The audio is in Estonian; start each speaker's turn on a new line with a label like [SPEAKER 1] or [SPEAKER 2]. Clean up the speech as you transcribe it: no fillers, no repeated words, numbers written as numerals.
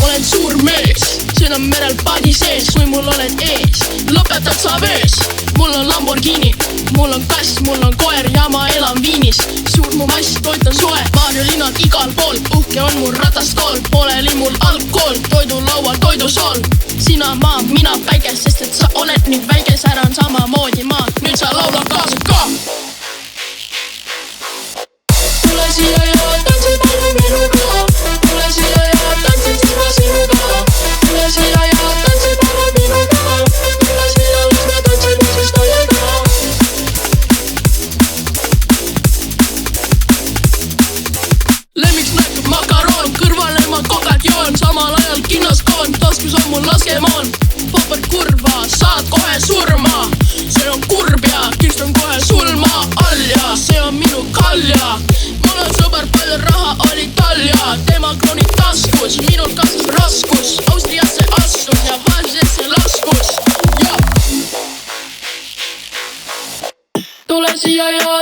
[SPEAKER 1] Olen suur mees, sõidan merel paadi sees, kui mul oled ees, lõpetad sa vees. Mul on Lamborghini, mul on kass, mul on koer ja ma elan Viinis. Suur mu mass, toit on soe, varjulinnad igal pool, uhke on mul ratastool, pooleli mul algkool, toidulaual toidusool. Sina maa, mina päike, sest et sa oled nii väike, säran samamoodi maa, nüüd sa laulad kaasa ka. Tule siia ja tantsi palun minuga, tule siia ja tantsi siis ma sinuga. Tule siia ja tantsi palun minuga, tule siia las me tantsime siis teiega. Lemmiks näitab makaroon, kõrvale ma kokad joon, samal ajal kinnas koon, taskus on mul laskemoon. Paber kurva, saad kohe surma, see on kurb ja kistan kohe sulma all ja see on minu kalja. Mul on sõber, palju raha oli tal ja tema kroonid taskus, minul kasvas raskus, Austriasse astus ja vaesesse laskus ja. Tule siia ja